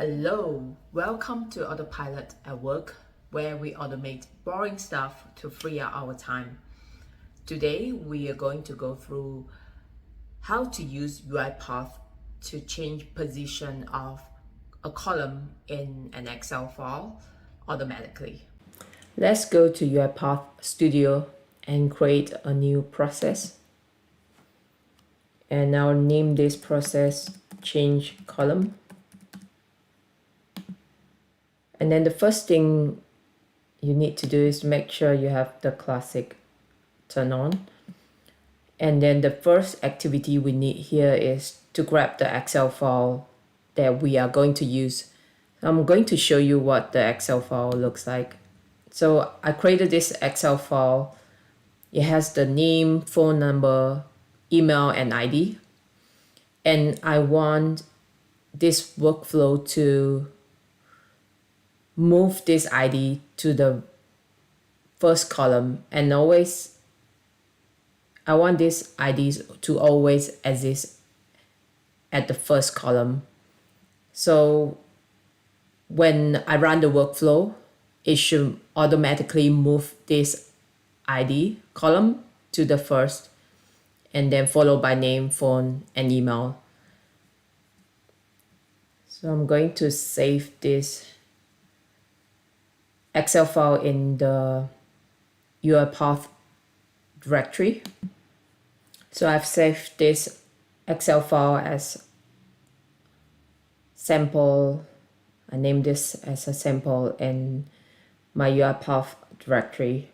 Hello, welcome to Autopilot at Work, where we automate boring stuff to free up our time. Today, we are going to go through how to use UiPath to change position of a column in an Excel file automatically. Let's go to UiPath Studio and create a new process. And I'll name this process change column. And then the first thing you need to do is make sure you have the classic turned on. And then the first activity we need here is to grab the Excel file that we are going to use. I'm going to show you what the Excel file looks like. So I created this Excel file. It has the name, phone number, email, and ID. And I want this workflow to move this ID to the first column, and always I want this IDs to always exist at the first column. So when I run the workflow, it should automatically move this ID column to the first, and then followed by name, phone, and email. So I'm going to save this Excel file in the UiPath directory. So I've saved this Excel file as sample. I named this as a sample in my UiPath directory.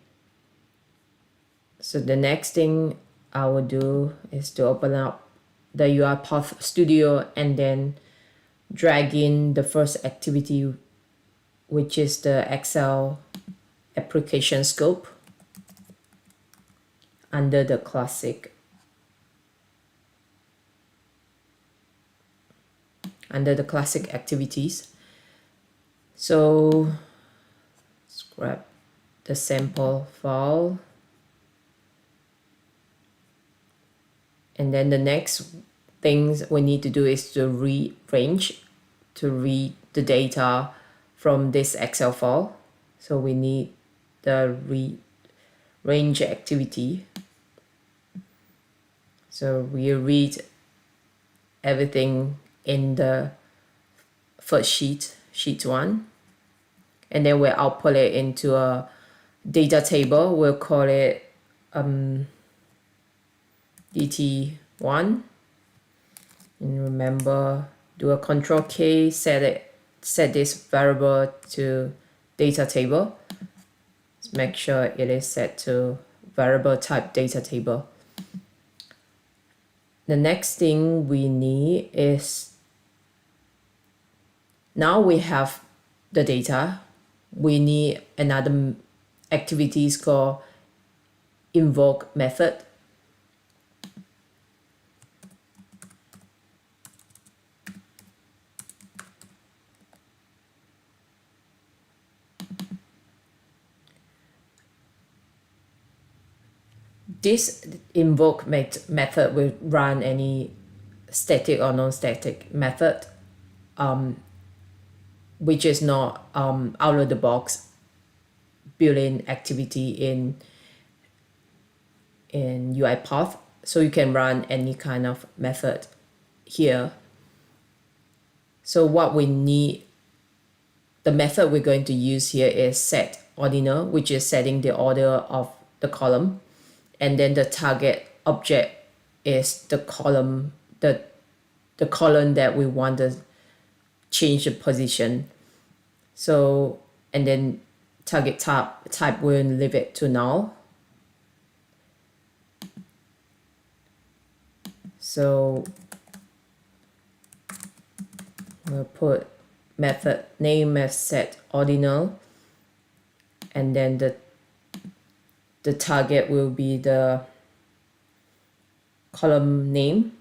So the next thing I will do is to open up the UiPath Studio and then drag in the first activity, which is the Excel application scope under the classic activities. So let's grab the sample file, and then the next things we need to do is to rearrange to read the data from this Excel file. So we need the rearrange activity. So we read everything in the first sheet 1, and then we'll output it into a data table. We'll call it DT1, and remember, do a Control K, set this variable to data table. Let's make sure it is set to variable type data table. The next thing we need is, now we have the data, we need another activity called invoke method. This invoke method will run any static or non-static method, which is not out of the box built-in activity in UiPath. So you can run any kind of method here. So what we need, the method we're going to use here is set ordinal, which is setting the order of the column. And then the target object is the column, the column that we want to change the position. So, and then target type we'll leave it to null. So we'll put method name as set ordinal, and then the target will be the column name.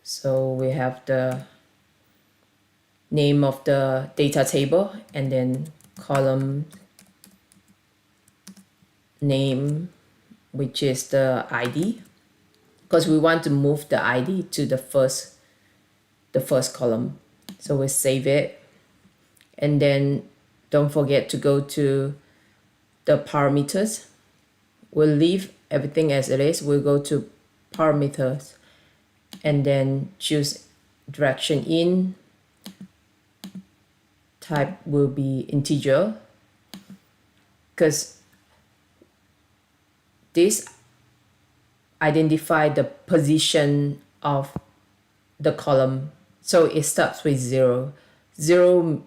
So we have the name of the data table, and then column name, which is the ID, because we want to move the ID to the first column. So we'll save it. And then don't forget to go to the parameters. We'll leave everything as it is. We'll go to parameters and then choose direction in. Type will be integer, because this identify the position of the column. So it starts with 0. 0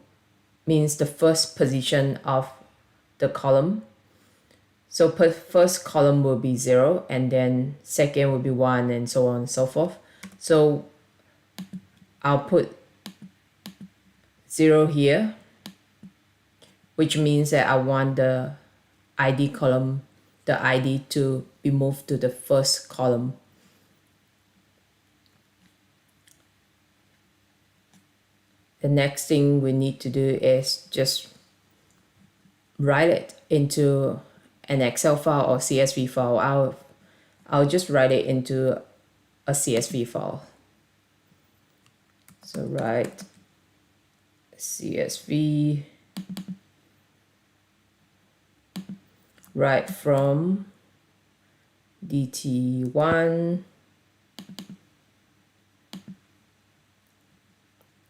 means the first position of the column. So first column will be 0, and then second will be 1, and so on and so forth. So I'll put 0 here, which means that I want the ID column, the ID to be moved to the first column. The next thing we need to do is just write it into an Excel file or CSV file. I'll just write it into a CSV file. So write CSV, write from DT1,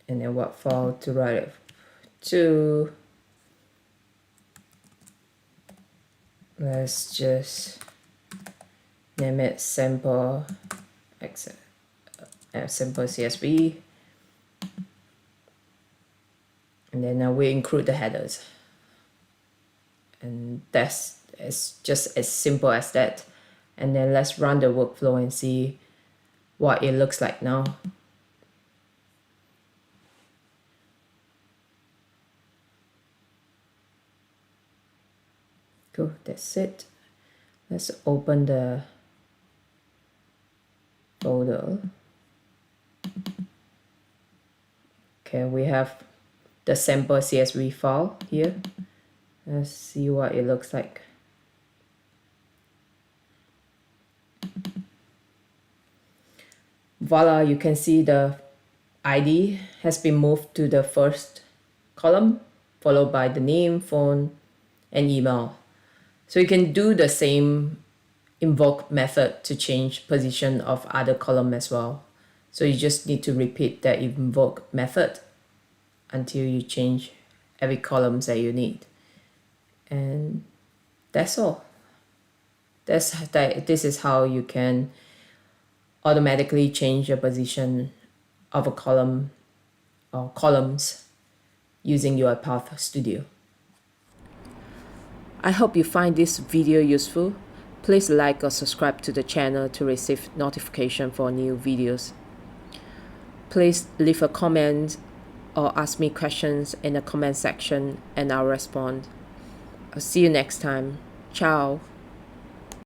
and then what file to write it to. Let's just name it sample CSV, and then now we include the headers, and it's just as simple as that. And then let's run the workflow and see what it looks like now. Cool, that's it. Let's open the folder. Okay, we have the sample CSV file here. Let's see what it looks like. Voila, you can see the ID has been moved to the first column, followed by the name, phone, and email. So you can do the same invoke method to change position of other column as well. So you just need to repeat the invoke method until you change every column that you need. And that's all. This is how you can automatically change the position of a column or columns using UiPath Studio. I hope you find this video useful. Please like or subscribe to the channel to receive notification for new videos. Please leave a comment or ask me questions in the comment section and I'll respond. I'll see you next time. Ciao.